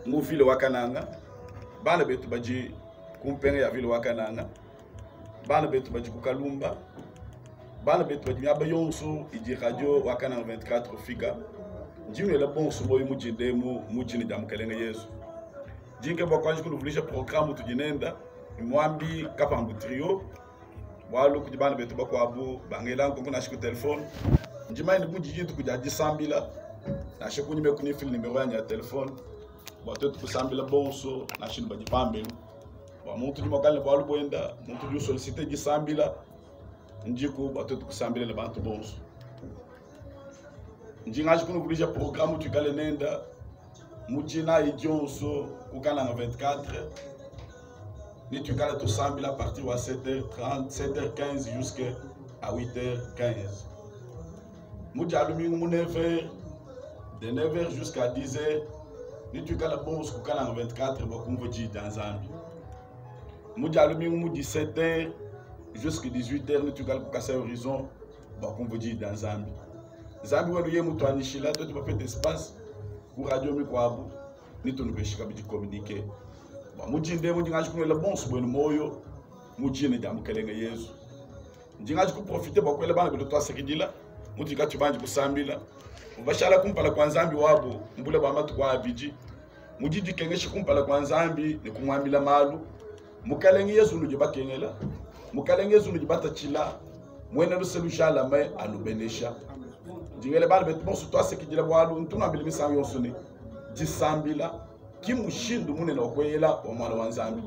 mu vile wakananga bana betu baji kumpenge ya vile wakananga bana betu baji kukalumba bana betu baji myaba yonso iji radio wakananga 24 fika njimwe la bonso boy mujindemu mujini damukelenge Yesu jinke bakwanji kunuvulisha programu tujinenda mwambi kapangu trio walu kujibana betu bakwabu bangela nkongo na shiku telefone njima ni bujiji tukujaji sambila na shiku nyime kunifili nimero ya telefone bato tukusambila bonso na shinu bajipambelu ba muntu jimokale walu boenda muntu ju solicite jisambila njiku bato tukusambila le bantu bonso njingaji kunuvulisha programu tukale nenda mujina idionso kukana na 24 ni tukale to sambila à partir de 7h30 7h15 jusqu'à 8h15 muja lumingu mu 9h de 9h jusqu'à 10h ni tukale bonso kukana na 24 bakumvo ji dans Zambie muja lumingu mu 17h jusqu'à 18h ni tukale kukasa horizon bakumvo ji dans Zambie Zambie wenu ye mutu anishila to tupa fait espace pour radio mikwabu ni to nubeshika biji communiquer ba mujinde mujingaji kunela bonso bwenu moyo mujine damukelenge Yesu njingaji ku profiter bakwela bana beto asekidila mutika tubanji kusambila ubashala kumpala kwa Nzambi wabo mbule ba matu kwa abiji mujidi kengeshi kumpala kwa Nzambi ni kumwambila malu mukelenge Yesu nuje bakengela mukelenge Yesu nuje batachila mwene luselushala mai anubenesha jingele bana betu bonso to asekidila bwalu ntuna bilimisa yonsone jisambila kimushindu munene okweyela omwana wa Nzambi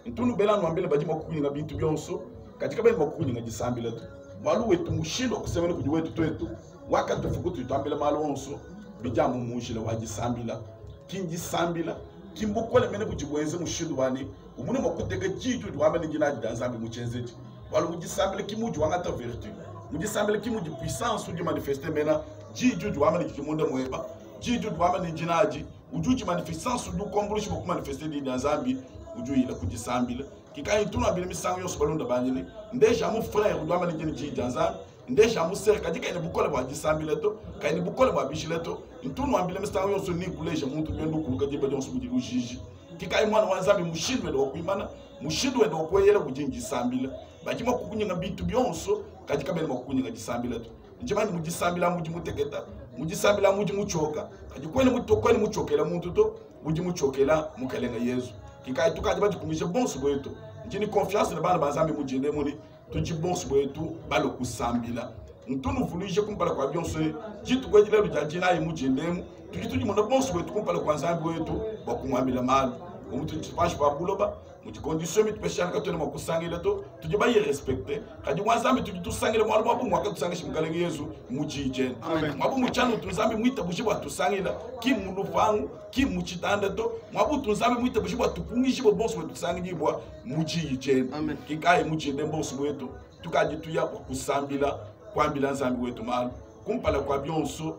ntunu bela nwambele baji makunyinga bintu byonso katika bali makunyinga jisambila tu mwalu wetu mushindo kusemene kuji wetu twetu wakati fukutu itambele malu onso bijamu mushile wajisambila kinjisambila kimbukole mene bujibwenze mushindu bani umune makutega jitu duwamene jinaji da Nzambi muchenzeji walu mujisambile kimuji wangata vertu mujisambile kimuji puissance uji manifeste mena jitu duwamene jimunde mweba jitu duwamene jinaji ujuji manifestance du kombulishi boku manifester di Nzambi ujuyi la kujisambila kikayi tuna bile misango yose balonda banyele ndeja mu frère do amane jeni ji Nzambi ndeja mu sœur kadika ine bukole bwa jisambila to kayine bukole bwa bishile to ntunu ambile misango yose ni kuleja muntu bendo kuluka jibe donso mu jiji kikayi mwana wa Nzambi mushindwe do kuimana mushindwe do koyela kujinji sambila bajima kukunyinga bitu byonso kadika bele makukunyinga jisambila to njimani mujisambila muji muteketa mujisambila muji muchoka kajikwene mutokweni muchokela muntu to muji muchokela mukalenga Yesu kikayi tukaje bajikumisha bonso bwetu njini confiance na bana bazambi mujinde muni tuji bonso bwetu balo kusambila ntunu vulije kumpala kwa byonso jitu kwejile lujajina yi mujindemu tuji mona bonso bwetu kumpala kwa Nzambi wetu bakumwambila malu omuntu tipashi pa buloba muti condition mit peshana katone makusangile to tuje baye respecter kadi Nzambi tuji tusangile mwalu babu mwaka tusangisha mukalenge Yesu mujije mwabu muchano tunzambi mwita bushibwa tusangila kimulufangu kimuchitanda to mwabu tunzambi mwita bushibwa tupungishi bo bonso wetu tusangibwa mujije kikaye mujinde bonso wetu tukaji tuya kusambila kwambila Nzambi wetu malu kumpala kwa byonso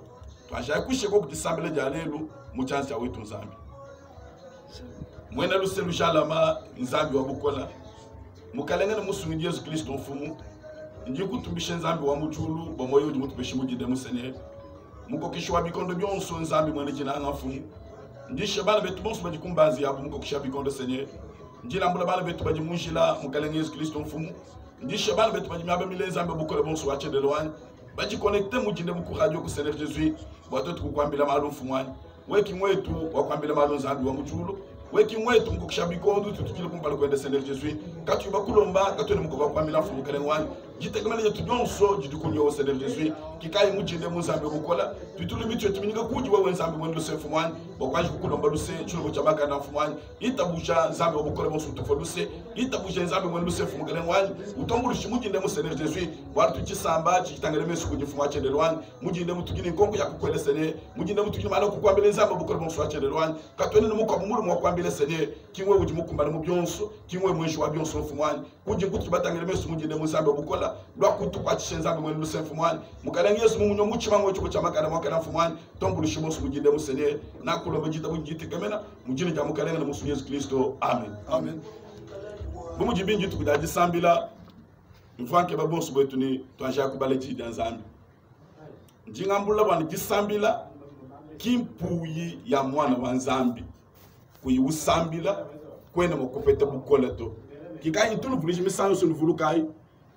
twaja kusheko kutisambile jalelu muchanza wetu Nzambi mwena luselu jalama Nzambi wabukola mukalengana musungi Yesu Kristo mfumu njiku tumbishe Nzambi wa mujulu bomoyo ndi mutubeshi mujide musenye muko kishwa bikondo byonso Nzambi mwene jina ngafumu ndishe bana betu bonso bajikumbazi yabo muko kishwa bikondo senye njila mbula bana betu bajimunjila mukalenge Yesu Kristo mfumu ndishe bana betu bajimyabe mile Nzambi bukola bonso wachedelo wani baji connecte mujinde muku radio ku Seigneur Jésus bato tukukwambila malu mfumwani weki mwetu wakwambila malu Nzambi wa mujulu weki mwetu muko kishabikondo tutujile kumpala kwenda Seigneur Jésus katu bakulomba katone muko bakwambila mfumu kalengwani jitegemele yetu donso jidukunyo Seigneur Jésus kikayi mujinde mu Nzambi bukola tutulu mitu tumininga kuji wa Nzambi mwendo sefu mwani bakwaji kukulomba luse chulo chamaka na mfumwani itabusha Nzambi bukola bonso tufoluse itabusha Nzambi mwendo sefu mukalengwani utombulishi mujinde mu Seigneur Jésus watu chisamba chitangale mesu kujifumwa chendelwani mujinde mutugini nkongo ya kukwele senye mujinde mutugini mala kukwambele Nzambi bukola bonso chendelwani katone muko mumuru mwakwambele senye kimwe uji mukumbana mu byonso kimwe mweshi wa byonso mfumwani kuji kutu batangale mesu mujinde mu Nzambi bukola lwa kutu kwa Nzambi mwendo luse mfumwani mukalenge Yesu munyo muchima mwe chuko chamaka mwaka mfumwani tombulishi bonso mujinde mu senye na kulomba jita bujite kamena mujine ja mukalenge na musu Yesu Kristo amen amen bumujibinji tukudaji sambila mfanke babonso bwetu ni twanja kubale ji Nzambi njingambula bwana jisambila kimpuyi ya mwana wa nzambi kuyiusambila kwena mokopeta bukola to kika intulu vulishi misanyo sunu vulukai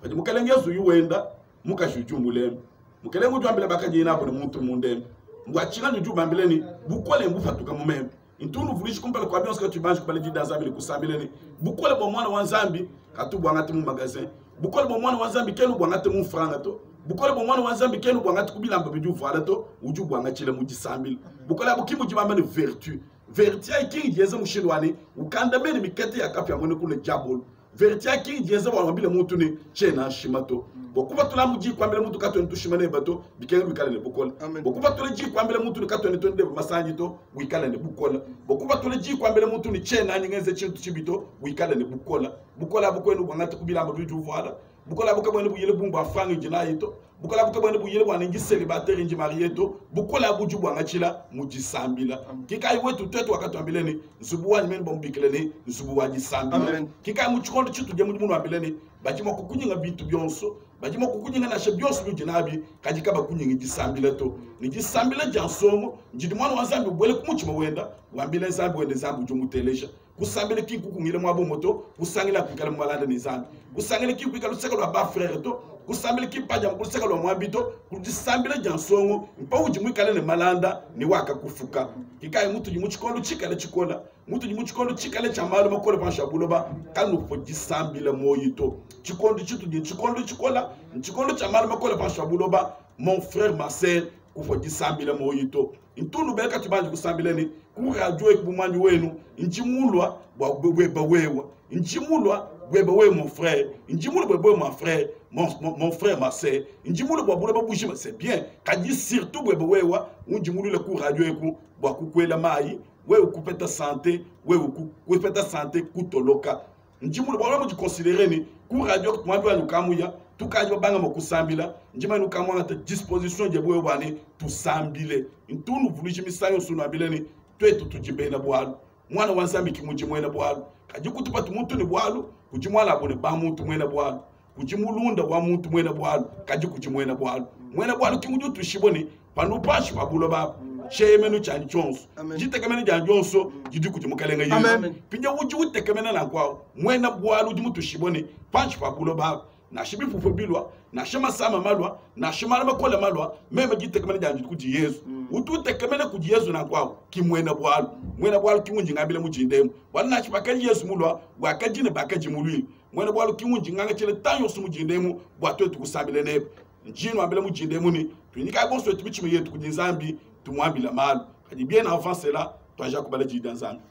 bati mukalenge zuyu wenda mukajuju mulem mukalenge ujambile bakaji ina bone muntu mundem ngwachina njuju bambileni bukole mbufatuka mumem intulu vulishi kumpela kwa bionska tubanji kubale jida nzambi kusambileni bukole bo mwana wa nzambi katubu angati mu magazin bukole bo mwana wa nzambi kenu bwangati mu franga to bukole bo mwana wa nzambi kenu bwangati kubilamba biju vala to uju bwangachile mujisambile bukole abukimu jibambane vertu vertu ya kingi jeze mushilwani ukandameni mikete ya kapi ya mwene kule jabolo vertu ya kingi jeze wambile mutu ni chena shimato bokuba tula muji kwambele mutu katoni tushimane bato bikenge bikale ne bukola bokuba tula ji kwambele mutu ni katoni tonde masanji to wikale ne bukola bokuba tula ji kwambele mutu ni chena nyingeze chintu chibito wikale ne bukola bukola bukwenu bwangati kubilamba biju vala bukola bukabwene buyele bumba fangi jinayito bukola bukabwene buyele bwana ngi célibataire ngi marieto bukola buju bwangachila mujisambila kikai wetu tetu wakati ambileni nsubuwani meni bombikileni nsubuwaji sambila kikai muchikondo chitu je mudu ambileni bajimo kukunyinga bintu byonso bajimo kukunyinga na shebyonso bijinabi kajikaba kunyinga jisambila to ni jisambila jansomo njidi mwana wa Nzambi bwele kumuchima wenda wambile Nzambi wende Nzambi ujo mutelesha kusambile ki kukungile mwabo moto kusangila kukala mwalanda ni Nzambi kusangile ki kukala sekalo ba frère to kusambile ki paja mkusekalo mwambito kujisambile jansongo mpa uji mwikale ne malanda ni waka kufuka kikai mutu jimuchikondo chikale chikola mutu jimuchikondo chikale chamalo makole pansha buloba kanu po jisambile moyito chikondo chitu di chikondo chikola chikondo chamalo makole pansha buloba mon frère Marcel kufo jisambile moyito intunu beka tubanji kusambileni kuradwe kubumanyi wenu njimulwa bwa bweba wewa njimulwa bweba we mon frère njimulwa bweba mon frère mon frère Marcel njimulwa bwa bweba bujima c'est bien kaji surtout bweba wewa njimulwa ku radio ku bwa kukwela mai we kupeta santé we kupeta santé kutoloka njimulwa bwa mu considérer ni ku radio ku mwambi wa kamuya tukaji banga mokusambila njima nukamwa ngata disposition je bwe bwane tusambile intunu vulishi misayo sunu abileni twetu tujibena bwalu mwana wa Nzambi kimuji mwena bwalu kaji kutupa tumuntu ni bwalu kujimwala abone ba muntu mwena bwalu kujimulunda wa muntu mwena bwalu kaji kujimwena bwalu mwena bwalu kimuji tushiboni panupashi pabulo baba shemenu chani chonso jitekemene ja jonso jidi kujimukalenga yesu pinja uji utekemene na kwao mwena bwalu jimutu shiboni panchi pabulo baba na shibi fufubilwa na shema sama malwa na shema makola malwa meme gitekemene janji kuji Yesu utu tekemene kuji Yesu na kwao kimwena bwalu kimunji ngabile mujindemu wana chipaka Yesu mulwa wakajine bakaji mulwi mwena bwalu kimunji nganga chele tanyo su mujindemu bwatu tukusambile nebe njino ambile mujindemu ni tunika bonso tubichime yetu kuji Nzambi tumwambila malu kadi bien avant cela twaja kubala jida Nzambi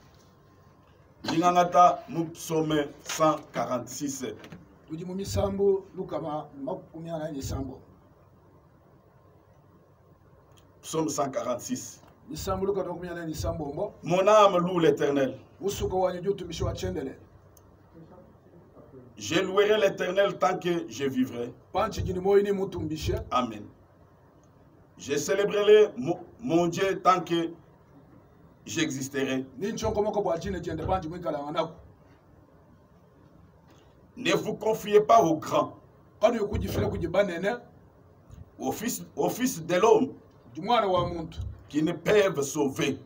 jingangata mu psaume 146 Tuji mu misambo lukaba makumyana ni sambo. Psaume 146. Misambo lukaba makumyana ni sambo mbo. Mon âme loue l'Éternel. Usuko wanyu tumishi wa chendele. Je louerai l'Éternel tant que je vivrai. Panchi jini moyi ni mutumbishe. Amen. Je célébrerai mon Dieu tant que j'existerai. Ni nchonko moko bwa jine jende panchi mwikala nganaku. Ne vous confiez pas aux grands, aux fils de l'homme qui ne peuvent sauver.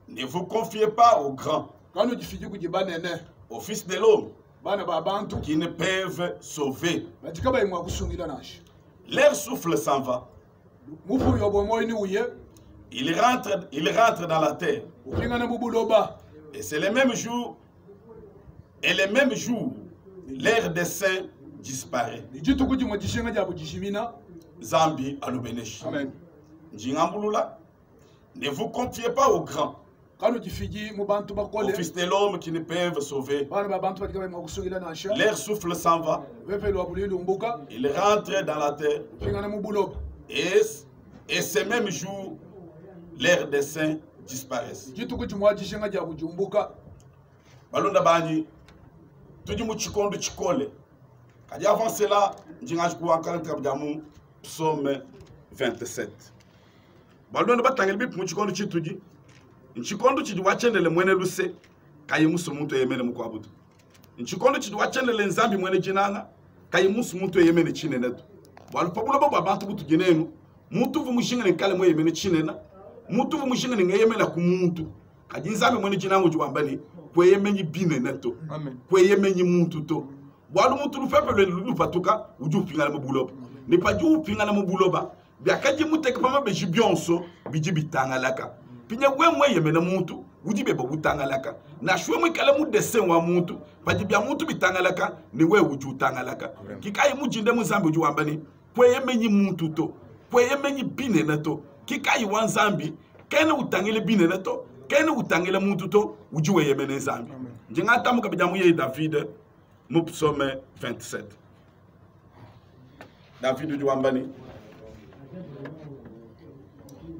Ne vous confiez pas aux grands, aux fils de l'homme qui ne peuvent sauver. L'air souffle s'en va. Il rentre dans la terre. Et c'est le même jour, l'air des saints disparaît. Zambi alubenesh. Amen. Njingambulula, ne vous confiez pas aux grands, aux fils de l'homme qui ne peuvent sauver. L'air souffle s'en va. Il rentre dans la terre. Et ce même jour, l'air des saints disparaissent. Balonda bani tuji mu chikondo chikole kadi avant cela njingaji ku ankala kabjamu psaume 27 balonda batangel bi mu chikondo chituji nchikondo chidi wachendele mwene luse kayi musu muntu yemene mu kwabudu nchikondo chidi wachendele Nzambi mwene jinanga kayi musu muntu yemene chinenetu Wala pabula baba bantu butu genenu. Muntu vu mushinga ne kale moye mene chinena. Muntu vu mushinga ne ngeye mena ku muntu. Kadi nzambe mwene chinango juwambani. Kwe yemenyi bine neto. Amen. Kwe yemenyi muntu to. Wala muntu lufepe lulu patuka. Uju pinga na mubuloba. Ne pa ju pinga na mubuloba. Biakaji muteke pama beji bionso. Biji bitanga laka. Pinya we mwe yemena muntu. Uji beba utanga laka. Na shwe mwe kale mu desen wa muntu. Paji bia muntu bitanga laka. Ni we uju utanga laka. Kikaye mujinde muzambi juwambani. Kwe yemenyi muntu to. Kwe yemenyi bine neto. Kikaye wanzambi. Kene utangile bine neto. Kene utangile muntu to. Ujuwe yemene zambi. Njengata muka bijamu ye David. Mu psaume 27. David juwambani.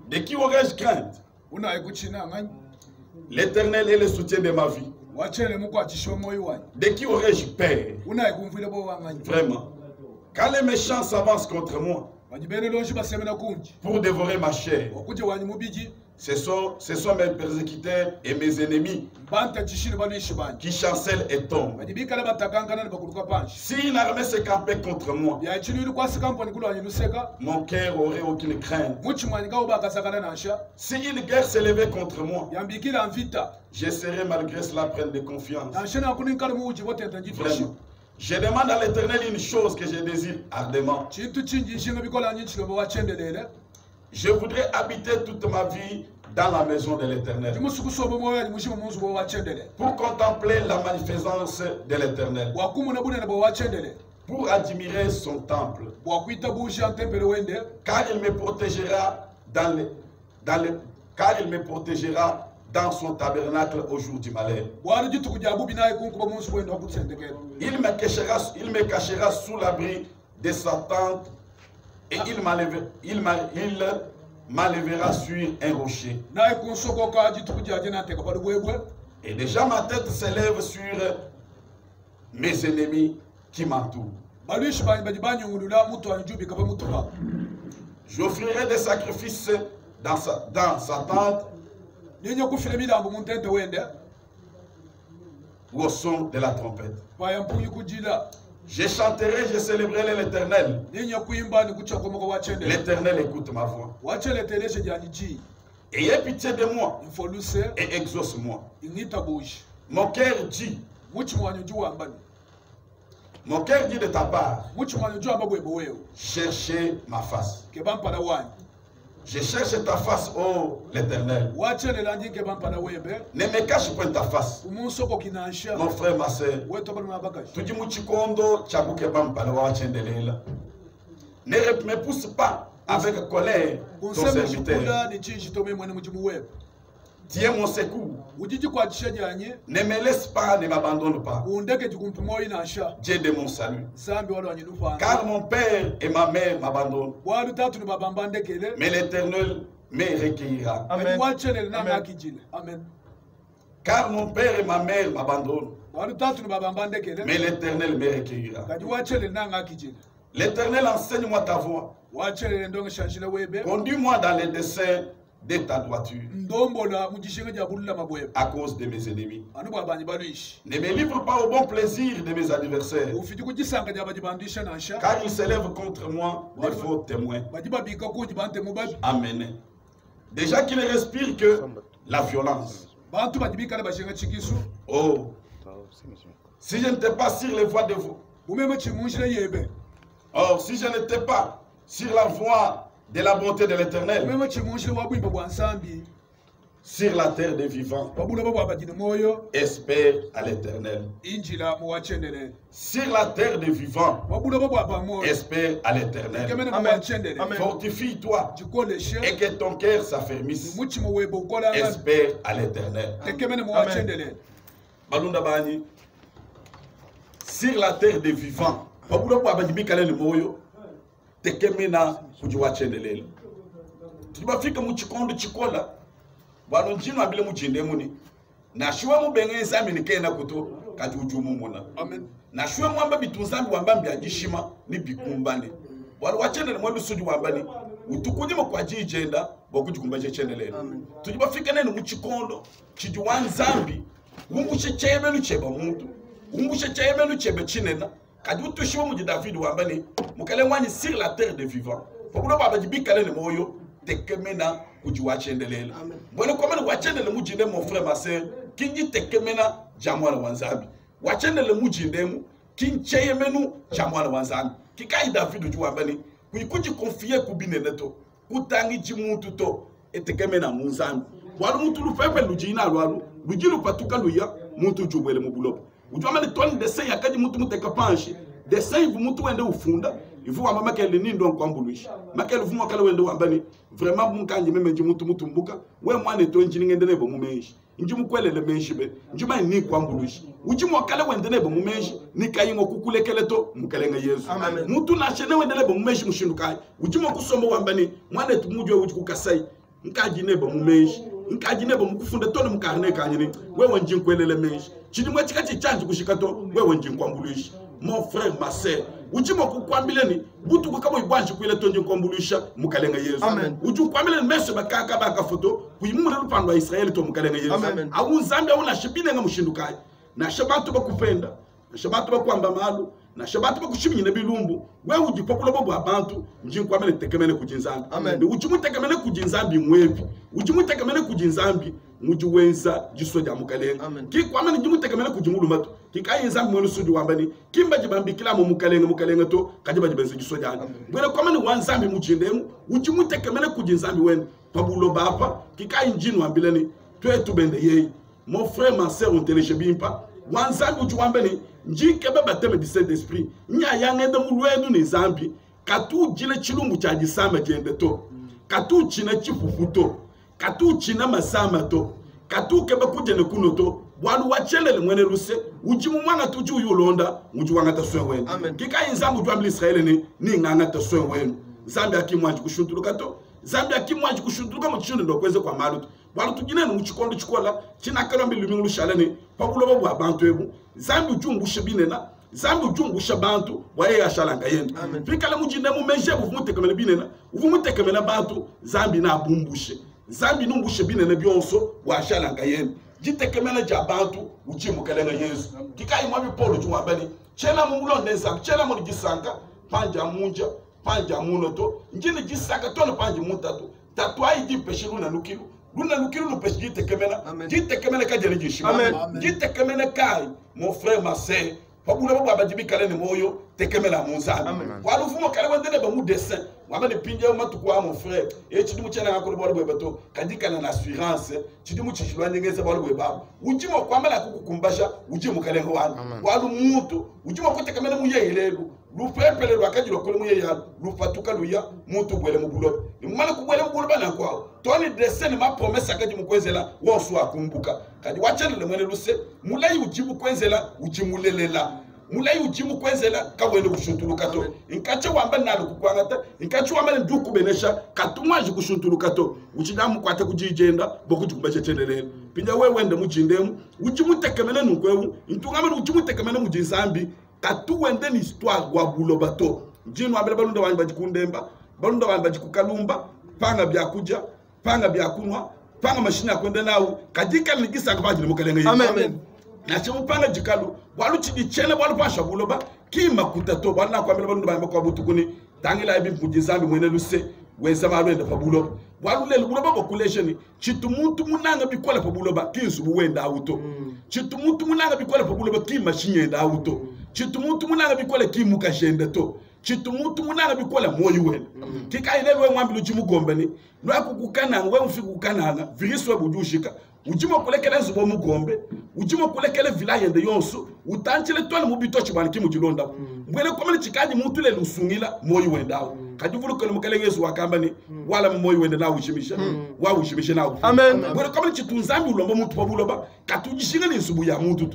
De qui aurais-je crainte? L'Éternel est le soutien de ma vie. De qui aurais-je peur? Vraiment. Quand les méchants s'avancent contre moi pour dévorer ma chair, ce sont mes persécuteurs et mes ennemis qui chancellent et tombent. Si une armée se campait contre moi, mon cœur aurait aucune crainte. Si une guerre s'élevait contre moi, je serais malgré cela plein de confiance. Vraiment. Je demande à l'Éternel une chose que je désire ardemment. Je voudrais habiter toute ma vie dans la maison de l'Éternel pour contempler la magnificence de l'Éternel, pour admirer son temple, car il me protégera dans son tabernacle au jour du malheur. Il me cachera sous l'abri de sa tente et il m'enlèvera sur un rocher. Et déjà ma tête s'élève sur mes ennemis qui m'entourent. J'offrirai des sacrifices dans sa tente ou au son de la trompette. Je chanterai, je célébrerai l'Éternel. L'Éternel écoute ma voix. Ayez pitié de moi et exauce-moi. Mon cœur dit de ta part, cherchez ma face. Je cherche ta face, ô l'Éternel. Ne me cache point ta face. Mon frère, ma soeur. Ne me pousse pas avec colère ton serviteur. Tiens mon secours. Ne me laisse pas, ne m'abandonne pas. Dieu de mon salut. Car mon père et ma mère m'abandonnent. Mais l'Éternel me recueillera. Amen. Amen. Car mon père et ma mère m'abandonnent. Mais l'Éternel me recueillera. L'Éternel, enseigne-moi ta voie. Conduis-moi dans les desseins de ta droiture à cause de mes ennemis. Ne me livre pas au bon plaisir de mes adversaires, car ils s'élèvent contre moi des faux témoins. Amen. Déjà qu'ils ne respirent que la violence. Oh, si je n'étais pas sur les voies de vous, or si je n'étais pas sur la voie de la bonté de l'Éternel, sur la terre des vivants, espère à l'Éternel. Sur la terre des vivants, espère à l'Éternel. Fortifie-toi et que ton cœur s'affermisse. Espère à l'Éternel. Sur la terre des vivants, tekemena kujiwachendelele tibafika muchikondo chikola balonjino abile mujinde muni na shiwa mubengeza minikena kuto kati ujumu muna. Amen. Na shiwa mwamba bitunzambi wambambi ajishima ni bikumbane wali wachendele mwabi sudi wambani utukujima kwa jijenda wakujikumbaje chendelele. Tujibafika nene muchikondo chijuwanzambi umbushe chemenu cheba muntu umbushe chemenu chebe chinena kadi utushiwa muji David wambani mukale wani sur la terre des vivants pabulo baba jibikale ne moyo tekemena kujiwachendelela mbona kwa maana wachendele mujinde mon frère ma sœur kinji tekemena jamwala wanzabi wachendele mujindemu kincheye menu jamwala wanzabi kikai David juwambani kuikuji confier kubine neto kutangi jimuntu to etekemena munzambi walu mutu lufefe lujina alwalu lujilu patuka luya mutu jubwele mubulopo ujwamani toni dessin yakaji mutu muteka panshi dessin ivu mutu wende ufunda ivu wamba makele nindo kwambuluishi makele ufu mwakale wende wambani vraiment munkanji memenji mutu mbuka we mwane to njini ngende nebo mumenshi njumu kwelele menshi be njuma ni kwambuluishi ujimu wakale wende nebo mumenshi ni kayingo kukulekele to mukalenga Yesu mutu na shene wende nebo mumenshi mushindukai ujimu kusomba wambani mwane tumujwe ujikukasai nkaji nebo mumenshi nkaji nebo mukufunda tone mukarne kanyini wewe njinkwelele menshi chidimwe chikachi chanji kushikato wewe njinkwambuluishi mon frère ma sœur ujimo kukwambileni butu kukabo ibwanji kwile tonje kwambulisha mukalenga Yesu uju kwambileni meso bakaka baka foto kuyimura lupando wa Israeli to mukalenga Yesu awunzambi awuna shibine nga mushindukai na shabatu bakupenda na shabatu bakwamba malu na shabatu bakushimye bilumbu wewe ujipokulo bobo abantu njinkwamele tekemene kujinzambi ujimu tekemene kujinzambi mwevi ujimu tekemene kujinzambi mujiwenza jisoja mukalenga kikwamene jimu tekemene kujimulu mato kikayi nzambi mwenu sudi wambani kimba jibambi kila mu mukalenga to kajiba jibenze jisoja ngwele kwamene wanzambi mujindemu ujimu tekemene kujinzambi wenu pabulo bapa kikayi njinu wambileni twetu bende yeyi mon frère ma sœur onteleshe bimpa wanzambi ujuwambeni njikebe bateme di Saint-Esprit nya yangende mulwenu ni zambi katu jile chilumbu cha jisama jende to katu china chifufuto katu china masama to katu kebe kujene kuno to walu wachelele mwene ruse ujimu mwanga tuju yulonda uju wanga taswe wenu kika inzambu ujuambili Israeli ni nganga taswe wenu zambi akimwaji kushuntuluka to zambi akimwaji kushuntuluka mchishundi ndo kweze kwa malutu walu tujine ni uchikondo chikola china kalombi lumingulu shalani pabulo babu abantu ebu zambi ujungu shebinena zambi ujungu shabantu wae yashalanga yenda fikala mujinde mu menje bu mutekemene binena uvu mutekemene bantu zambi na bumbushe zambi numbushe binena byonso wa shalanga yenda jitekemene jabantu uchimu kalenga Yesu kikai mwabi Paulo juwabani chena mu mulonde zambi chena mu gisanga panja munja panja munoto njini gisanga tone panja mutatu tatwai dipeshiru na nukilu luna nukilu nupesi jitekemene kajele jishima jitekemene kai mon frère ma sœur pabula babu abajibi kale ni moyo tekemela munzana walufumo kale wendele ba mu dessin wabane pinje matukwa mon frère e chidimu chena ngakolo bolo bwebato kadikana na assurance chidimu chishilwa nyengeze bolo bwebabu ujimo kwambala kukukumbasha ujimo kale ngwani walu mutu ujimo kutekemene muyelelu lupepele lwakajiro kole muyeya lupatuka luya mutu bwele mubulo imana kubwele mubulo bana kwao toni dessin ma promesse akaji mukwezela wosu akumbuka kadi wachelele mwene luse mulai ujibu kwenzela ujimulelela mulai ujimu kwenzela kawele kushuntuluka to inkache wamba nalo kukwangata inkache wamba nduku benesha katumwaji kushuntuluka to uchidamu kwate kujijenda bokuti kubachelele pinja wewe ende mujindemu ujimu tekemene nukwewu intungamene ujimu tekemene mujinzambi katu wende ni histoire wa bulobato njinu abele balunda wanyi bajikundemba balunda wanyi bajikukalumba panga byakuja panga byakunwa panga mashina kwende nawo kadika nigisa kabaji mukalenga Yesu amen na chimupanga jikalu walu chidichene walu pasha buloba kima kutato bana kwa mbele balunda wanyi kwa butukuni tangila ibi mujizambi mwene luse weza malwenda fa buloba walu lele buloba bokulesheni chitumutu munanga bikola fa buloba kinsu wenda auto chitumutu munanga bikola fa buloba kima shinyenda auto chitumutu munanga bikola kimuka jende to chitumutu munanga bikola moyo wena kikailelwe mwambi luchimugombeni lwako kukananga we mfika kukananga viriswe bujushika ujimo kulekele nzubo mugombe ujimo kulekele vilayende yonso utanchile tole mubito chibana kimujilonda mbwele komele chikaji muntu le lusungila moyo wendawo kadivulu kole mukale Yesu wakambani wala moyo wende na ushimisha wa ushimisha na amen mbwele komele chitunzambi ulombo muntu pabuloba katujishinga ni nsubu ya muntu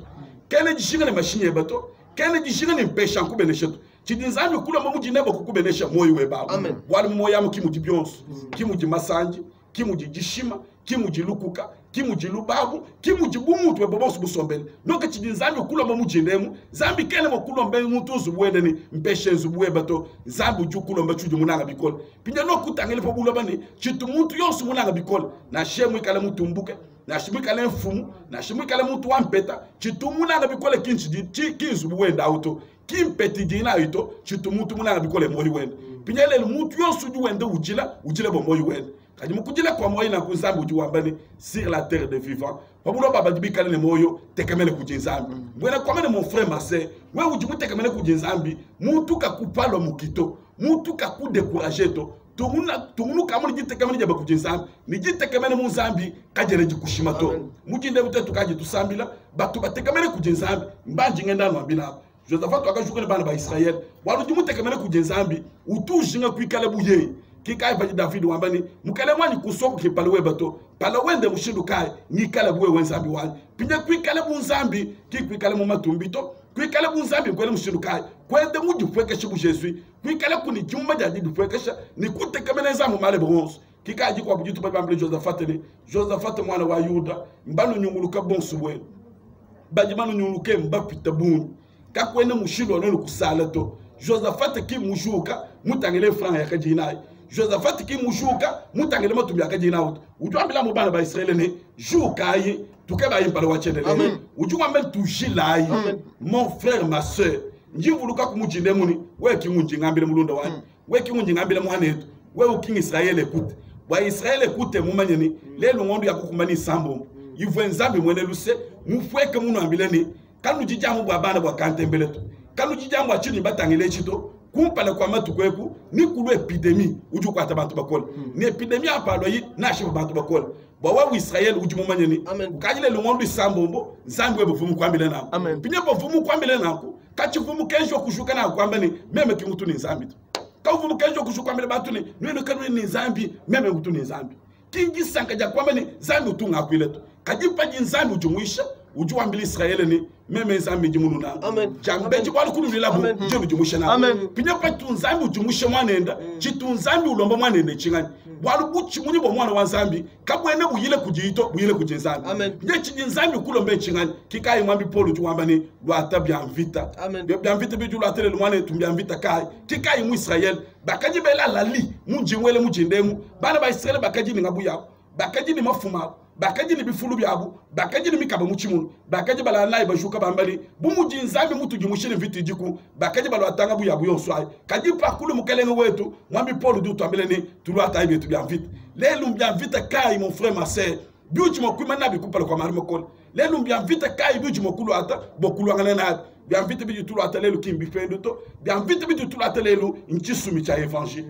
kele jishinga ni mashinye bato kene jishinga ni mpesha nkubeneshetu chidinzambi kula mamuji nebo kukubenesha moyo webaba wali moyo yamu kimuji byonso kimuji masanji kimuji jishima kimuji lukuka kimuji lubabu kimuji bumutu webobosu busombele noke chidinzambi kula mamuji ndemu zambi kene mo kulombe muntu zubuende ni mpeshe zubuwe bato zambi ujukulo mbachuju munanga bikola pinja no kutangele po bulobani chitu muntu yonsu munanga bikola na shemu ikala mutu mbuke na shimikale mfumu na shimikale mtu wampeta chitumuna na bikole kinzu buwenda auto kimpeti dina ito chitumutu muna na bikole moyi wenda pinyele mutu yonsu ju wenda ujile bo moyi wenda kadi mukujile kwa moyi na kuzambi uju wambani sur la terre de vivant pamulo baba dibikale ne moyo tekemele kujinzambi mwena kwa mene mon frère Marcel we uju mutekemele kujinzambi mutu kakupalo mukito mutu kakudekuraje to tumunu kamuni jitekemene jaba kujinzambi ni jitekemene munzambi kajere jikushima to mujinde butetu kaje tusambila batu batekemele kujinzambi mbanji ngenda no ambila Josaphat akajukule bana ba Israël walu jumutekemele kujinzambi utujinga kwikale buye kikai baji David wambani mukale mwani kusoko kipalewe bato pala wende mushindu kai ni kale buwe wenzambi wani pinye kwikale bunzambi kwikale mu matumbito kwikale bunzambi kwele mushindu kai kwende muji fweke shibu Jésus kwikale kuni jumba jadi fweke ni kutekemele zamu male bronze kikai jikwa bujitu ba bamble Josaphat mwana wa Yuda mbanu nyunguluka bonsubwe baji manu nyunguluke mbapita bunu kakwene mushindo neno kusala to Josaphat ki mushuka mutangele franc yakajina Josaphat ki mushuka mutangele matumbi yakajina utwambila mu bana ba Israël ne juka yi tukeba yimpala wachenele ujumba tushila yi mon frère ma sœur njivuluka kumujinde muni we ki munjingambile mulunda wani we ki munjingambile mwanetu we uking Israël écoute wa Israël écoute mumanyeni lelo ngondu yakukumani sambo yivwenzambi mwene luse mufweke munu ambileni kanu jijamu bwa bana bwa kantembeleto kanu jijamu achini batangile chito kumpala kwa matu kweku ni kulu epidemi uju kwa tabantu bakola ni epidemi apalo yi na shiba bantu bakola bwa wa Israel uju mumanyeni ukajile lungondu isambombo zambi webo vumu kwambile na pinye bo vumu kwambile na ku kachi vumu kenjo kushuka na kwambani meme kimutu ni zambi to ka vumu kenjo kushuka kwambile batu ni nweno kanu ni zambi meme mutu ni zambi kingi sankaja kwambani zambi utunga kwileto kajipa jinzambi ujumuisha uju ambili Israel ni meme nzambi jimunu na jambe jibwalu kululila bu jemu jumusha na pinya patu nzambi ujumusha mwanenda chitu nzambi ulomba mwanende chingani bwalu buchi muni bo mwana wa nzambi kabwene buyile kujito buyile kujinzambi nye chijinzambi kulombe chingani kikai mwambi Paul ujuwamba ni lwata bianvita bianvita biju lwatele lumwane tumbianvita kai kikai mu Israel bakaji bela lali munjimwele mujindemu bana ba Israel bakaji ni ngabu yao bakaji ni mafuma bakaji ni bifulu byabu bakaji ni mikaba muchimunu bakaji bala nayi bashuka bambali bumuji nzambi mutu gimushire viti jiku bakaji bala watanga bu yabu yonswai kaji pakulu mukelenge wetu mwambi Paul du twambele ni tulwata ibe tu byanvita lelu byanvita kai mon frère Marcel biuji mokuma nabi kupala kwa marimo kol lelu byanvita kai biuji mokulu ata bokulu ngana na byanvita biuji tulwata lelu kimbi fendo to byanvita biuji tulwata lelu inchisumi cha evangile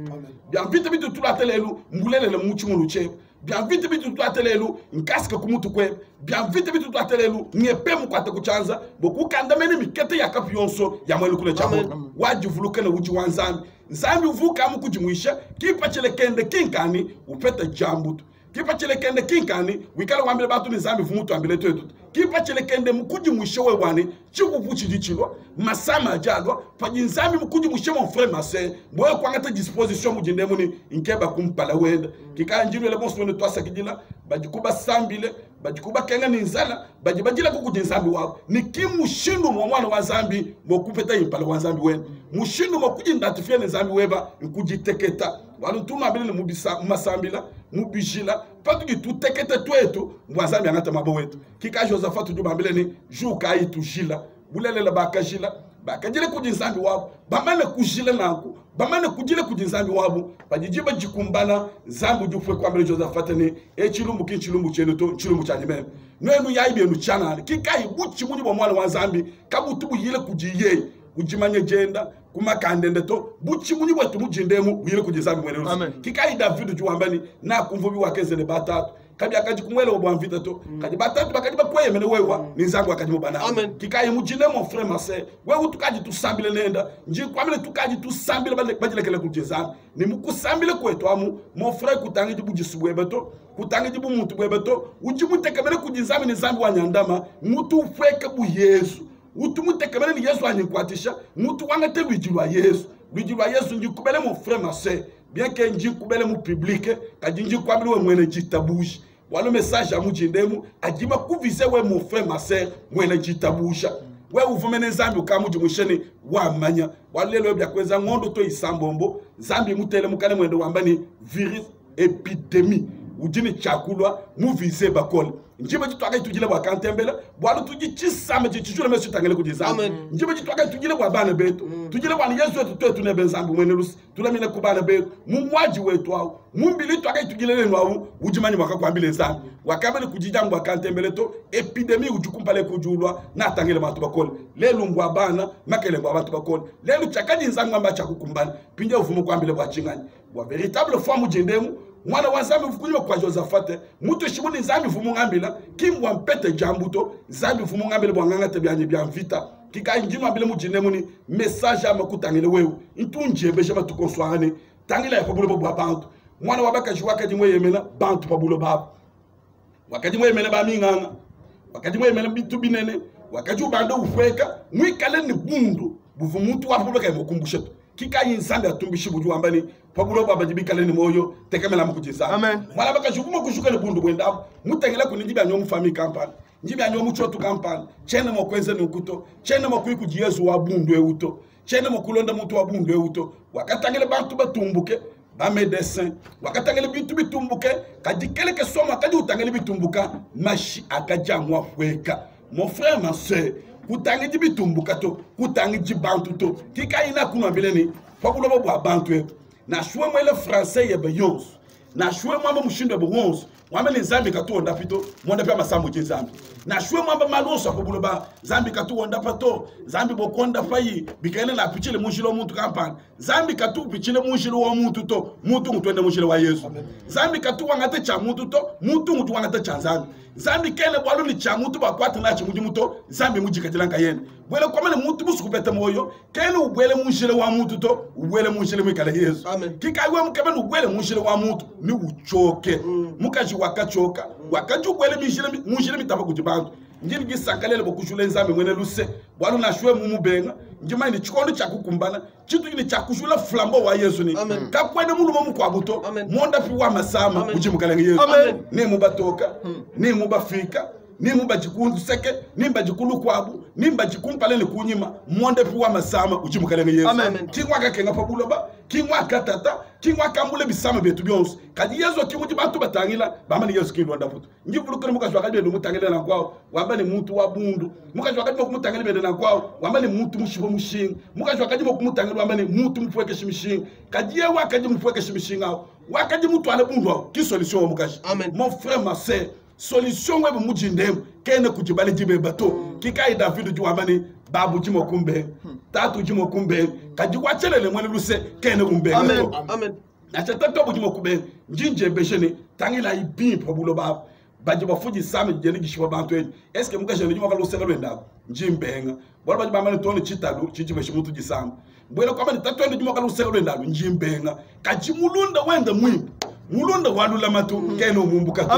byanvita biuji tulwata lelu mbulele le muchimunu che bien vite bitu twatelelu nkaska kumutu kwe bien vite bitu twatelelu nyepe mukwate kuchanza boku kandamene mikete ya kapionso ya mwelu kule chamo waji vuluke na uji wanzambi nzambi uvuka mu kujimuisha kipa chele kende kinkani upeta jambutu kipa chele kende kinkani wikala wambile batu ni nzambi vumutu ambile twetu kipa chele kende mukujimuisha we wani chiku puchi jichilwa masama jadwa paji nzambi mukujimuisha mon frère Marcel mboye kwangata disposition mujindemuni inkeba kumpala wenda kika njiri le bonso ne twasa kidila bajikuba sambile bajikuba kenga ni nzala bajibajila kukujinzambi wabo ni kimushindu mwana wa zambi mokupeta impala wa zambi wenda mushindu mokujindatifia ne zambi weba nkujiteketa walutuma bile mubisa masambila mubijila patu gituteketa twetu mwazambi angata mabo wetu kika Josaphat jubambile ni juka itujila bulele la bakajila bakajile kujinzambi wabo bamane kujila nanku bamane kujile kujinzambi wabo bajijiba jikumbana zambu jufwe kwa mbele Josaphat ni echilumbu kinchilumbu chenu to chilumbu cha nyemene nwenu yaibe nu chana kikai buchi muni bo mwana wa zambi kabutu yile kujiye ujimanye jenda kumakandende to buchi muni wetu mujindemu yile kujinzambi mwene kikai David juwambani na kumvubi wakeze ne batatu kabi akaji kumwele wa bwanvita to kaji batatu bakaji bakweye mene wewa nizangu akaji mubana kikai mujinde mon frère Marcel wewe tukaji tusambile nenda nji kwamile tukaji tusambile bajile kele kujezana ni mukusambile kwetu amu mon frère kutangi jibu jisubwebe to kutangi jibu muntu bwebe to ujimutekemele kujizami ni zambi wa nyandama mutu ufweke bu Yesu utumutekemele ni Yesu anyikwatisha mutu wangate wijilwa Yesu nji kubele mon frère Marcel bien que nji kubele mu public kaji nji kwamile we mwene jitabushi walo message ya mujindemu ajima kuvize we mon frère Marcel mwene jitabusha we uvumene zambi ukamuji musheni wa manya walelo bya kweza ngondo to isambombo zambi mutele mukane mwendo wambani virus epidemie ujini chakulwa muvize bakole njibe jitwaka itugile bwa kantembele bwa tuji chisame chichule mesu tangele kujizamba njibe jitwaka itugile bwa bana betu tugile bwa Yesu wetu twetu ne benzambu mwene lusi tulamine kubana betu mumwaji wetu wao mumbili twaka itugile lenu wao ujimani wakakwambile nzambi wakabele kujijambu bwa kantembele to epidemi ujukumpale kujulwa na tangele bantu bakole lelu ngwa bana makele ngwa bantu bakole lelu chakaji nzambu ngamba chakukumbana pinje uvumo kwambile bwa chingani wa véritable foi mujendemu mwana wa Nzambi vukunywa kwa Josafate mutu shibuni Nzambi vumu ngambila kimwa mpete jambuto Nzambi vumu ngambile bwanganga tebyanye bya mvita kika injima mbele mujendemu ni message amakutangile wewe intunje beje batukonswahane tangila yapabulo bwa bantu mwana wa baka juwaka dimwe yemena bantu pabulo baba wakati mwe yemena ba minganga wakati mwe yemena bitu binene wakati ubando ufweka mwikale ni bundu buvumuntu wapabulo kay mokumbushe kika yinzanda tumbishi buju ambani pabulo baba jibikale ni moyo tekemela mukujisa amen mala baka jukuma kushuka le bundu bwenda mutengela kunijibya nyomu family campaign njibya nyomu chotu campaign chene mo kwenze nukuto chene mo kuiku Yesu wa bundu euto chene mo kulonda mutu wa bundu euto wakatangele bantu batumbuke ba médecin wakatangele bitu bitumbuke kadikele ke soma kadi utangele bitumbuka mashi akaja mwa fweka mon frère ma sœur kutangi jibitumbuka to kutangi jibantu to kika ina kuna bileni fabulo bo abantu na shwe mwele français yebe yons na shwe mwamba mushindo bo wons mwamele Nzambi katonda pito mwanda pya masambo je Nzambi na shwe mwamba maloso fabulo ba Nzambi katonda pato Nzambi bokonda fayi bikaene na pichile munshilo muntu kampani Nzambi katu pichile munshilo wa muntu to muntu mutwende munshilo wa Yesu Nzambi katu wangate cha muntu to muntu mutu wangate cha Nzambi Nzambi kene bwalu ni cha muntu bakwata na chimuji muto Nzambi mujikatilanga yene bwele kwamene muntu busukupeta moyo kene ubwele munshilo wa muntu to ubwele munshilo mwikale Yesu kikaiwe mukebe ubwele munshilo wa muntu ni uchoke mukaji wakachoka wakaji ubwele munshilo mitaba kujibantu njini gisakalele bokushule Nzambi mwene luse bwalu na shwe mumubenga njima ni chikondo cha kukumbana chitu ni cha kushula flambo wa Yesu ni kapwene mulu momu kwa buto monda pi wa masama ujimukalenge Yesu ni mubatoka ni mubafika ni mubajikundu seke ni mbajikulu kwabu ni mbajikumpale ni kunyima monde pi wa masama ujimukalenge Yesu kingwa kakenga pabuloba kingwa katata kingwa kambule bisama betu byonse kadi Yesu kinguji bantu batangila bamani Yesu kilonda puto njivulukene mukashwa kadi bendo mutangile na kwao wamba ni muntu wa bundu mukashwa kadi mutangile bendo na kwao wamba ni muntu mushibo mushinga mukashwa kadi mutangile wamba ni muntu mfweke shimishinga kadi yewa kadi mfweke shimishinga wakadi mutu ale bundu ki solution mukashi mon frère ma sœur solution webe mujindemu kene kujibali jibe bato kikai David juwamani babu jimo kumbe tatu jimo kumbe kaji wachelele mwene luse kene kumbe amen amen na chatato bujimo kumbe njinje besheni tangila ibi pabulo babu bajiba fuji sami jeni gishiba bantu eni eske muka jeni jimo kaluse kalwenda njimbenga bora bajiba mani toni chitalu chijibe shimutu jisama bwela kwa mani tatu eni jimo kaluse kalwenda njimbenga kaji mulunda wenda mwimbu mulunda walula matu kene umumbuka to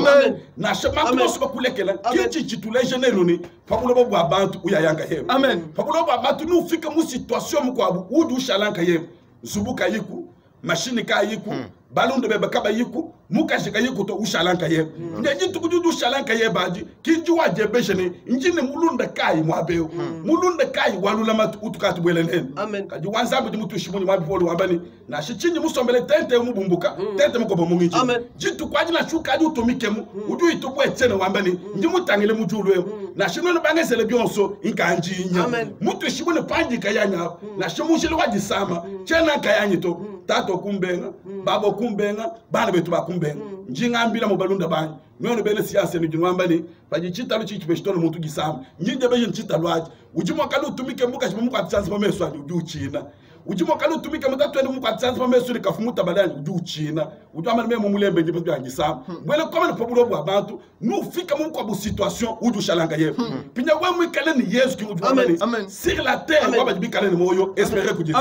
na shamantu bosu bakulekela kichi chituleje neloni pabulo bo abantu uyayanga hebe pabulo bo abantu nufika mu situation mukwabu udu shalanka yebe zubuka yiku mashini ka yiku balunde bebe kaba yiku mukashika yiku to ushalanka yebe ngejitu kujudu ushalanka yebe aji kinju waje beshene njine mulunda kai mwabeo mulunda kai walula matu utukati bwele nene kaji wanzambu jimutu shimuni mabifolu wabani na shichinji musombele tente mubumbuka tente mukobo mungi jitu kwaji na shuka adi utomikemu uju itubwe chene wambani njimutangile mujulwe na shimuni bangesele bionso inkanjinya mutu shimuni panji kayanya na shimushile wajisama chena kayanyito tato kumbenga babo kumbenga bana betu bakumbenga njingambira mu balunda banyi nyono bene siasa ni jinwambani bajichita luchi chipeshitono muntu gisama njinde beje nchita lwaji ujimo kalu utumike muka shimu muka tsanzi pameso adi uju china ujimo kalu utumike mutatu ende muka tsanzi pameso ni kafumuta badani uju china utwama meme mulembe nje pesi gisama bwele koma ni populo bwa bantu nufika mu kwa bu situation uju shalanga ye pinya wa mwikale ni Yesu ki uju sur la terre wa bajibikale ni moyo espérer kujisa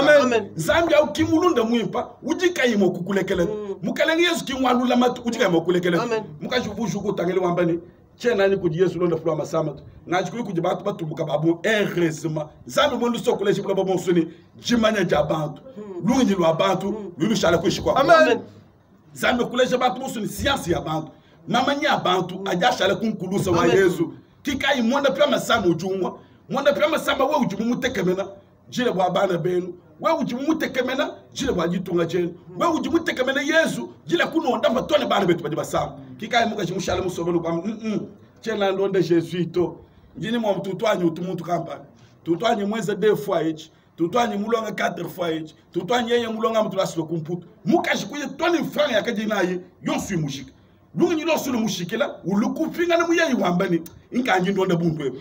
Nzambi au kimulunda mwimpa ujikayimo kukulekele mukale Yesu ki mwalula matu ujikayimo kukulekele mukashuvu kutangele wambani chena ni kuji Yesu londa fulwa masamatu ngachikuyi kuji batu batumbuka babu heureusement Nzambi mwendu sokuleshi bula babu nsuni jimanya jabantu lungi lwa bantu lulu shala kuishikwa amen Nzambi kuleshi batu nsuni siyansi ya bantu mamanya bantu ajashala kunkulusa wa Yesu kikayi mwanda pya masamu ujumwa mwanda pya masamba we ujumu mutekemena jile bwa bana benu we ujumu mutekemena jile bwa jitunga jenu we ujumu mutekemena Yesu jile kuno ndafa tone bana betu bajiba sama kika imuka chimushala musobelo kwa chela ndonde Jésus to njini mwa tutwanye utumuntu kampani tutwanye mweze 2 fois each tutwanye mulonga 4 fois each tutwanye yeye mulonga mutulasi lokumputu mukashi kuye toni franga yakaje naye yonsu mushika lungi nyilo sulu mushikela ulukufinga na muyayi wambani inkanji ndonda buntu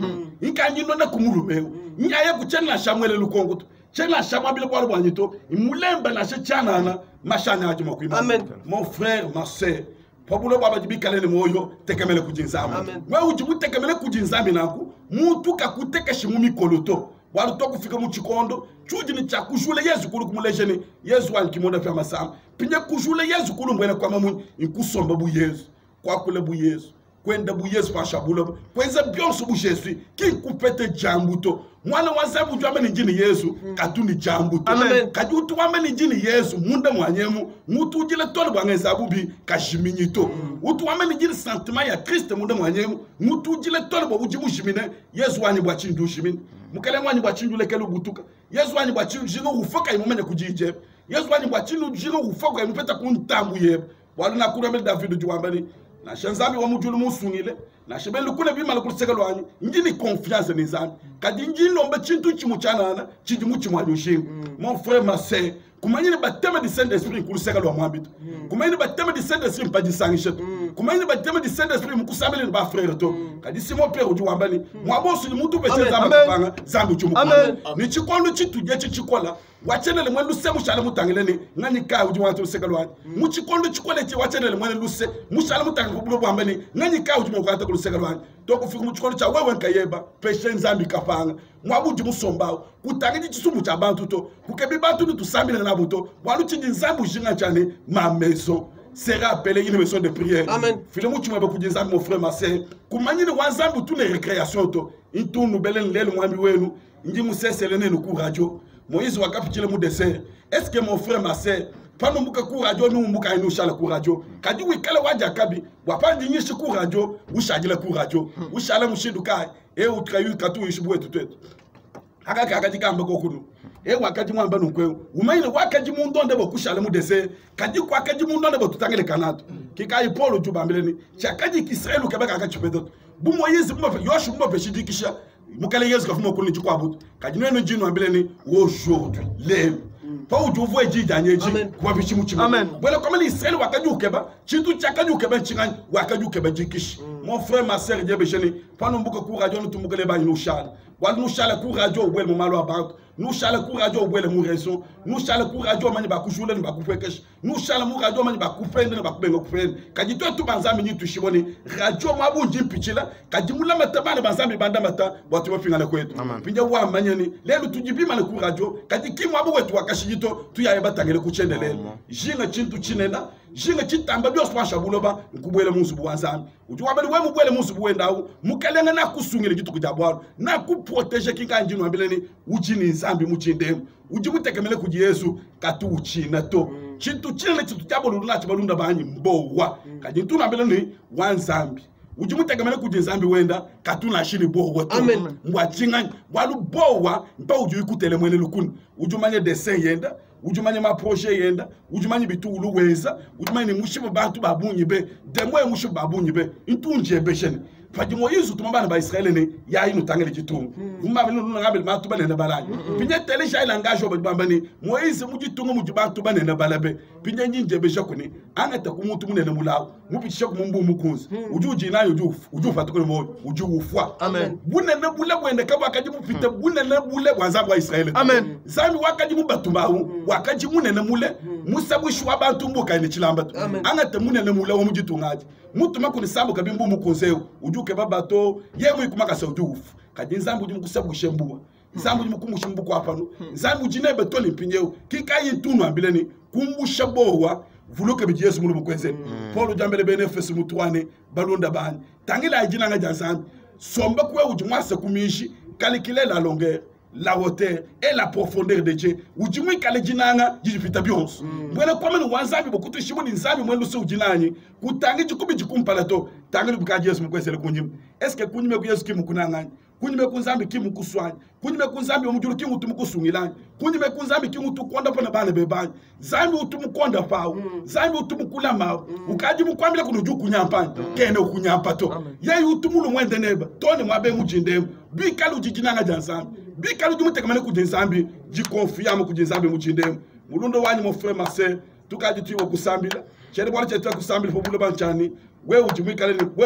inkanji ndonda kumulume nyaye kuchena shamwele lukongo chena shamabile kwa lwanyito imulemba na shechanana mashanya ajuma kuima mon frère ma sœur Pabulo baba jibikale ni moyo tekemele kujinzami. Wewe ujibu tekemele kujinzami naku mutu kakuteka shimumi koloto. Walu toku fika muchikondo chuji ni cha kujule Yesu kulu kumulejeni Yesu wali kimonda fya masama. Pinye kujule Yesu kulu mwene kwa mamu inkusomba bu Yesu. Kwa kule bu Yesu. Kwenda bu Yesu pa shabulo. Kweza bionsu bu Yesu. Ki kupete jambuto. Mwana wazabu juame ni jini Yesu katuni jambuto. Kajutu wame ni jini Yesu munda mwanyemu. Mutu ujile tole bwange zabubi kashiminyito. Utu wame ni jini sentiment ya Christ munda mwanyemu. Mutu ujile tole bwa ujimu shimine. Yesu wani bwa chindu shimine. Mukele wani bwa chindu lekelu butuka. Yesu wani bwa chindu jingo ufoka imumene kujije. Yesu wani bwa chindu jingo ufoka imupeta kuntambu yebe. Waluna kuremele David juambani. Na shanzami wa mujulu musungile na shebelu kule bima lukuseka lwanyi njini confiance nizami kadi njini lombe chintu chimuchanana chijimu chimwanyushi mon frère ma sœur kumanyini batema di Saint-Esprit kuluseka lwa mwambito kumanyini batema di Saint-Esprit mpajisangishetu kumanyini batema di Saint-Esprit mukusamele ni ba frère to kadi simo père ujuwambani mwabosu ni mutu pese zamba kupanga zambi chumuku ni chikondo chituje chikola wachenele mwene luse mushala mutangileni ngani ka ujuwantu luseka lwanyi muchikondo chikola chi wachenele mwene luse mushala mutangileni kubulo bwambani ngani ka ujuwantu kuluseka lwanyi toko fiku muchikondo cha wewe nkayeba peshe nzambi kapanga mwabuji musombao kutangi chisumu cha bantu to kukebi bantu ni tusambile na buto walu chidi nzambu jinga chane ma maison sera appelée une maison de prière. Amen. Filemu chumwe ba kujinzambi mon frère ma sœur kumanyini wanzambu tune recréation to intunu belen lelu mwambi wenu nji museselene no ku radio Moïse wakapitile mu dessert. Est-ce que mon frère ma sœur pano muka ku radio nu muka inu shala ku radio kadi wikale waja kabi wapandi nyishi ku radio ushagile ku radio ushala mushiduka utrayu katu yishibu wetu twetu akaka akajikamba kokunu wakati mwamba nukweu umaile wakaji mundonde bo kushala mu dessert kadi kwa kaji mundonde bo tutangele kanato kikai polo jubambeleni chakaji kisraelu kabaka akachipedo bu Moïse mbafe yoshu mbafe shidikisha mukale Yesu kafuma kuni chikwa butu kadi neno jinu ambeleni aujourd'hui leo pa ujuvu ejidanye kwa bichimu chimu wala kama ni Israel wakajukeba chintu chakajukeba chingani wakajukeba jikishi mon frère ma sœur djebesheni pano mbuka ku radio nutumukele ba inushala wala nushala ku radio wele momalo abantu nushala ku radio wele mu raison nushala ku radio mani bakujule ni bakupwekesh nushala mu radio mani bakupende ni bakubenga kupende kajito tu banzami ni tushiboni radio mabunji mpichila kajimula matabana banzami banda mata watu bafingana kwetu pinja wa manyani lelo tujibima na ku radio kajikimu abo wetu wakashijito tuyaye batangele kuchendelele jinga chintu chinena jinga chitamba byo swasha buloba nkubwele munsu bwanzami ujuwabeli we mubwele munsu bwendawo mukelenga na kusungile gitu kujabwalo na kuproteger kinkanji no ambeleni uchini nzambi muchindemu ujibutekemele kuji Yesu katu uchina to chintu chine chitu cyabolo lunachi balunda banyi mbowa kaji ntuna ambeleni wanzambi ujimutegemele kuji nzambi wenda katuna shini bowa to mwachinga walu bowa mpa uju ikutele mwene lukuni ujumanye dessin yenda ujumanye ma projet yenda ujumanye bitulu weza ujumanye mushibo bantu babunyi be demwe mushibo babunyi be intunje besheni faji Moïse tumambana ba Israel ne ya inu tangele jitungu umba bino ngabel matu bane na balanye pinye tele sha ilangasho bambani Moïse mujitungu mujibantu bane na balabe pinye nyinje besha kuni angata kumutu munene mulawo mubicisha kumumbu mukunzi ujuji nayo ujufa tukole moyo ujufwa amen bunene bule bwende kaba kaji mupite bunene bule bwanza wa Israel amen zami wakaji mubatumbawu wakaji munene mule musabwishu abantu mbuka ni chilamba angata munene mule wo mujitungaji mutu makuni sambu kabimbu mukunzeu ujuke babato yemu ikumaka sa ujufu kaji nzambu jimukusabu shembua nzambu jimukumusha kwa apano nzambu jinebe toli mpinyewu kikayi tunu ambileni kumbusha bowa vuluke biji Yesu mulu mkweze Paulo jambele benefesi mutuwane balonda bani tangila ajina nga janzambi somba kwe ujumwase kumishi kalikile la longueur la hauteur et la profondeur de Dieu ujimwi kale jinanga jijipita bionso mwene kwa menu wanzambi bokutu shimuni nzambi mwene lusi ujinanyi kutangi jikubi jikumpala to tangi bukaji Yesu mkweze le kunyimu eske kunyime ku Yesu kimu kunanganyi kunyime kunzambi kimu kuswanya kunyime kunzambi omujuru kingu utumukusungilanya kunyime kunzambi kingu tukonda pona bana bebanya zambi utumukonda pawo zambi utumukula mawo ukaji mukwambile kunuju kunyampanya kene ukunyampa to yeyi utumulu mwende neba tone mwabe mujindemu bikali ujijinanga janzambi bikali ujumutekamane kujinzambi jikonfiyamu kujinzambi mujindemu mulundo wanyi mon frère Marcel tukaji tuwo kusambila chene bwana chetwa kusambila populo banchani wewe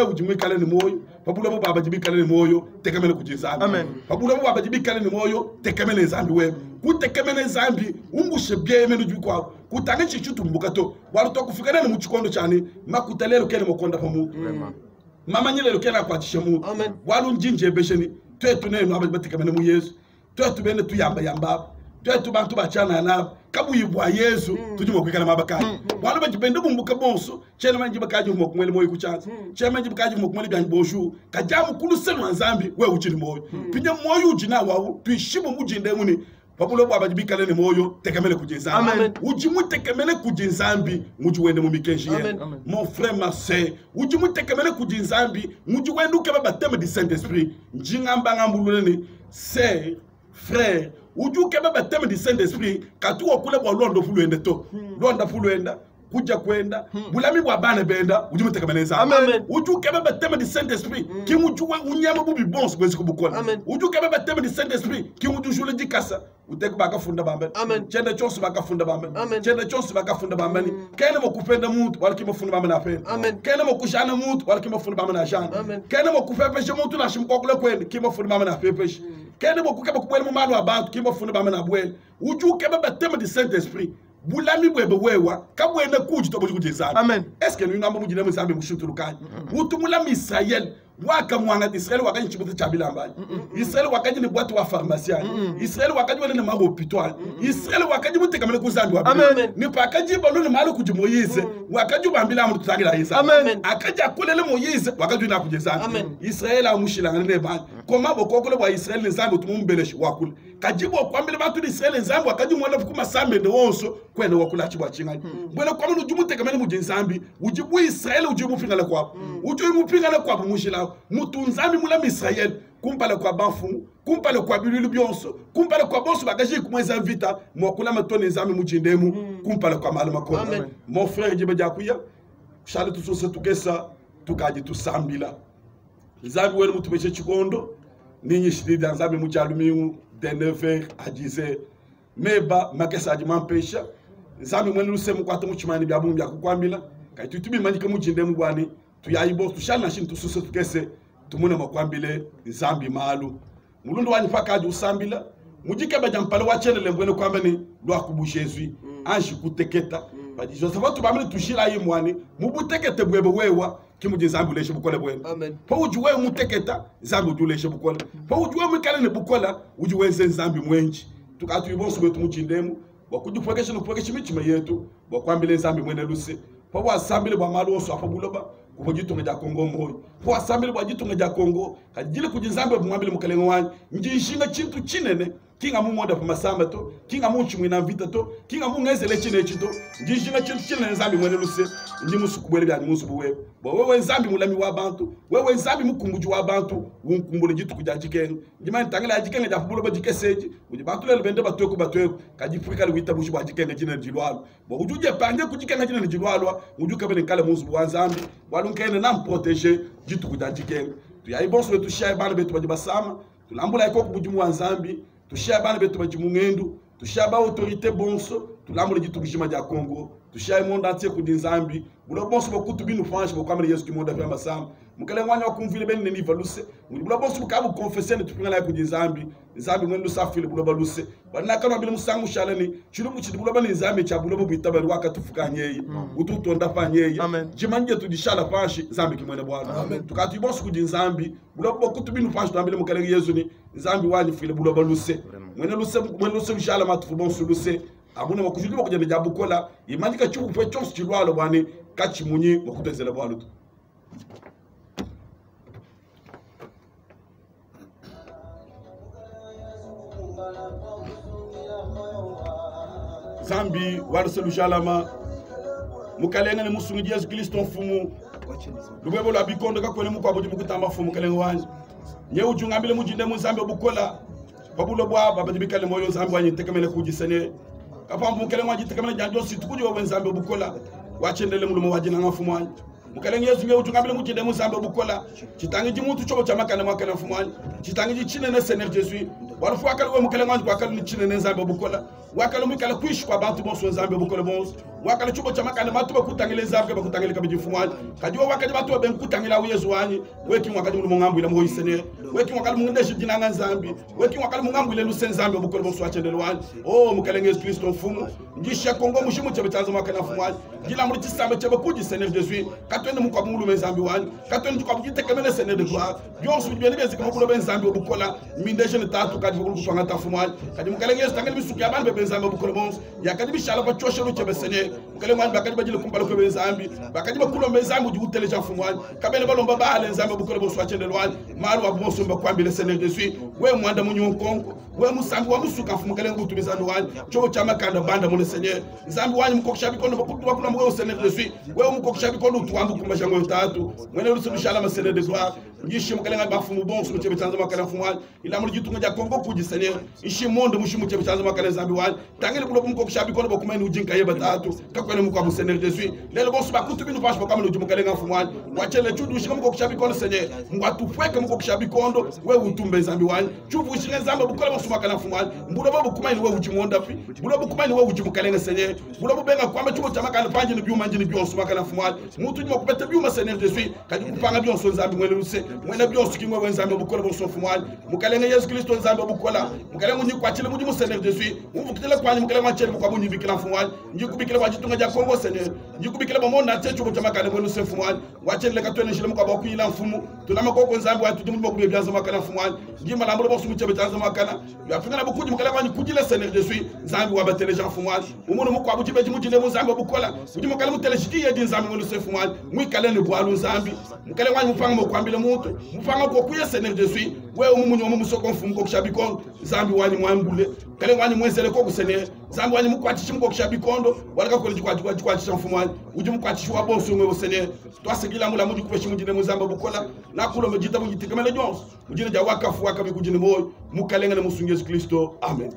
ujimwikale ni moyo pabulo bo baba jibikale ni moyo tekamene kujinzambi amen pabulo bo baba jibikale ni moyo tekamene zambi wewe kutekamene zambi umbushe bye menu jukwa kutange chichutu mbukato waruto kufikana ni muchikondo chani makutalelo kene mokonda pamu mama nyele lokena kwatisha mu amen walu njinje besheni twetu neno abatekamene mu Yesu twetu bene tuyamba twetu bantu bachana nabo kabuyibwa Yesu tujimo kwikana mabakani walo bajibende bumbuka bonso chene manje bakaji mu kumwele moyo kuchanza chene manje bakaji mu kumwele byanyi boshu kajamu kulusenu nzambi we uchini moyo pinya moyo ujina wawu tuishimu mujinde muni pabulo bwa bajibikale ni moyo tekamele kujinzambi ujimu tekamele kujinzambi mujuwende mu mikenji ye mon frère Marcel ujimu tekamele kujinzambi mujuwende ukeba bateme di Saint-Esprit njingamba ngambululeni c'est frère uju kebe bateme di Saint-Esprit katuwa kule kwa londo fuluende to londa fuluenda kuja kwenda bulami bwa bana benda uju mutekemeneza amen uju kebe bateme di Saint-Esprit ki mujuwe unyama bubi bons kwezi kubukola uju kebe bateme di Saint-Esprit ki muju jule jikasa utek baka funda bambe chende chonsu baka funda bambe chende chonsu baka funda bambe kene mo kupenda mutu wala kimo funda bambe na penda kene mo kushana mutu wala kimo funda bambe na shana kene mo kufepeshe mutu na shimkokule kwende kimo funda bambe na pepeshe kene mo kukeba kubwele mu manu abantu kimo funda bambe na bwele uju kebe bateme di Saint-Esprit bulami bwebe wewa kabwene kuji to buji kujizana amen eske ni namba mujine muzambe mushutulukanye utumula Israel waka mwanga Israel wakaji chibuta chabila mbali Israel wakaji ni bwatu wa pharmacien Israel wakaji wale ni ma hospital Israel wakaji mutekamele kuzambi wa ni pakaji balo ni malu kuji Moise wakaji bambila mu tutagira Isa amen akaja kulele Moise wakaji na kujizana Israel amushilanga ne bani koma bokokole bwa Israel nzambe tumumbeleshi wakule kajibu kwambile batu Israel nzambe wakaji mwala fukuma sambe de wonso kwene wakula chibwa chingani bwele kwa munu jumutekamele mu jinzambi ujibu Israel ujibu fingala kwa ujibu fingala kwa mushila mutunzami mula Israel kumpale kwa bafu kumpale kwa bilulu byonso kumpale kwa bonso bagaji kumweza vita mwakula matone nzami mujindemu kumpale kwa malama ko mon frère jibe jakuya shale tusose tukesa tukaji tusambila nzami wenu mutubeche chikondo ninyi shidida nzami muchalumiu de 9h à 10h meba makesa ajimampesha nzami mwenu lusemu kwata muchimani byabu bya kukwambila kaitutubi manjike mujindemu bwani tuyayibo tushana shin tususe tukese tumune makwambile nzambi malu mulundu wanyi pakaji usambila mujike bajampale wachelele mbwene kwamba ni lwakubu Jésus anji kuteketa badi Joseph tubamile tushira yimwani mubutekete bwebe wewa kimuje nzambi leshe bukole bwene amen po ujuwe muteketa nzambi uduleshe bukole po ujuwe mwikale ne bukola ujuwenze nzambi mwenji tukatu ibonso betu mujindemu wakujupwekesha nupwekesha michime yetu wakwambile nzambi mwene luse po wasambile bwa malu oso apabuloba kujitunga ja Kongo moyo po asambile bwa jitunga ja Kongo kajile kujinzambe mwambile mukalengo wanyi njishinga chintu chinene kinga mu moda pa masamba to kinga mu chimwe na vita to kinga mu ngezele chine chito njishinga chintu chinene nzambi mwene luse ndi musukubwele bya musubu wewe bo wewe nzambi mulami wa bantu wewe nzambi mukumbuji wa bantu wunkumbule jitu kujajikenga njimani tangala ajikenga ja fubulo bajikeseji uji bantu lele bende batweko kajifrika le wita bushi bajikenga jine jilwalo bo ujuje pange kujikenga jine jilwalo ujuka bele kala musubu wa nzambi walunkene nam protéger jitu kujajikenga tuyayibonso tushaya bana betu bajibasama tulambula iko kubujumu wa nzambi tushaya bana betu bajimu ngendu tushaya ba autorité bonso tulambula jitu kujima ja Kongo tushaya monde entier kudinzambi bulo bonso bokutu binu fanshi bokamele Yesu kimonda vya masama mukale ngwanya wakumvile bene ni valuse bulo bonso bukabu confesser ne tupingala ya kudinzambi nzambi mwenu safile bulo baluse bana kana bile musangu shalani chilu muchidi bulo bani nzambi cha bulo bubita bali wakatufukanyeye ututonda fanyeye jimanje tudishala fanshi nzambi kimwene bwana tukati bonso kudinzambi bulo bokutu binu fanshi tambile mukale Yesu ni nzambi wani file bulo baluse mwene luse shala matufu bonso luse amuna wakujuli wakujana jabukola imandika chuku fwe chonsu chilwalo bwani kachi munyi wakutezele bwalo tu zambi warselu shalama mukalenga ne musungi Yesu Kristo mfumu lubebo la bikondo ka kwele mukwa budi mukutamba fumu kale ngwani nye ujungambile mujinde muzambe bukola babulo bwa baba dibikale moyo zambe wanyi tekemele kujisene kapambu mukele ngwaji tekemele janjo situkuji wa wenzambe bukola wachendele mulumo wajina ngafumwani mukele yesu nye ujungambile mujinde muzambe bukola chitangi jimutu chobo chamakana mwakana fumwani chitangi chinene sener jesu warufu wakale we mukele ngwaji kwa kale ni chinene zambe bukola wakale mukele kuishi kwa bantu bonso zambe bukola bonso wakale chubo chamakana matu bakutangile zambe bakutangile kabiji fumwani kajiwa wakale batu ben kutangila uyezu wanyi weki wakale mulumo ngambu ila mho isene weki wakale munde jina nzambi weki wakale mungambu ile lusen zambe bukola bonso achendele wani oh mukele Yesu Kristo mfumu njisha kongo mushimu chebe chanzo makana fumwani jila muri chisambe chebe kuji sener jesu katwende mukwa mulu mezambi wani katwende kwa bujite kemele sener de gloire bionsu bibene bezi kama bulo benzambi obukola mindeje ne tatu kadi bulu kutwanga tafumwani kadi mukele Yesu tangeli bisuki abantu benzambi obukola bonso yakadi bishala ba choshe lu chebe sener mukele mwani bakadi bajile kumbalo ko benzambi bakadi bakulo benzambi uji uteleja fumwani kabele balomba baale nzambi obukola bonso achendele wani malu abonso mbakwambile sener jesu we mwanda munyo konko we musambi wa musuka fumukele ngutumizando wani chobo chama kanda banda mune sener nzambi wani mukokisha bikono bakutwa kuna mwe sener jesu we mukokisha bikono tuambu kumbasha ngo tatu mwene lusumishala masene de gloire ngishi mukalenga bafumu bonso muchebe chanza makala fumwani ila muri gitunga ja kongo kuji sener ishi mondo mushi muchebe chanza makala zambi wani tangeli bulo mukokisha bikono bakumeni ujinka yeba tatu kakwene mukwa sener jesu lelo bonso bakutu binu bash bakamene ujumukalenga fumwani wachele chudu ushika mukokisha bikono sener mwatufweke mukokisha bikondo we utumbe zambi wani chuvu ushika zamba bukola bonso makala fumwani mbulo babu kumaini we ujimonda fi mbulo babu kumaini we ujimukalenga sener mbulo babu benga kwamba chubo chamakala panje ni byuma njini byonso makala fumwani mutu jimo kupete byuma sener jesu kadi kupanga byonso nzambi mwele luse mwene byonso kimwe wenzambi bukola bonso fumwani mukalenga Yesu Kristo nzambi bukola mukalenga nyi kwachile muji mu sener jesu muvukitele kwani mukalenga machele mukwa bunyi bikila fumwani nyi kubikile kwa jitunga ja kongo sener nyi kubikile bamonda techo bo chamakala mwele luse fumwani wachele katwene shile mukwa bakwila mfumu tulama koko nzambi watu tumu mukubye byanza makala fumwani nyi malambo bonso muchebe tanza makala yafingana bukuji mukalenga nyi kujile sener jesu nzambi wa bateleja fumwani umuntu mukwa bujibe jimujile mu nzambi bukola uji mukalenga muteleji yedi nzambi mwele luse fumwani mwikale ne bwalu nzambi mukalenga nyi mupanga mukwambile muntu mupanga ko kuye sener jesu we umunyo mu musoko mfumu ko kshabikondo nzambi wani mwambule kalenga wani mwezele ko kusener nzambi wani mukwatishi mko kshabikondo walaka ko kwatisha mfumu wani uji mukwatishi wa bonso mwe sener twasegila mula muji kupeshi mujine muzamba bukola nakulo mejita mujitikamele jonso mujine ja wakafu wakabe kujine moyo mukalenga ne musungu Yesu Kristo amen.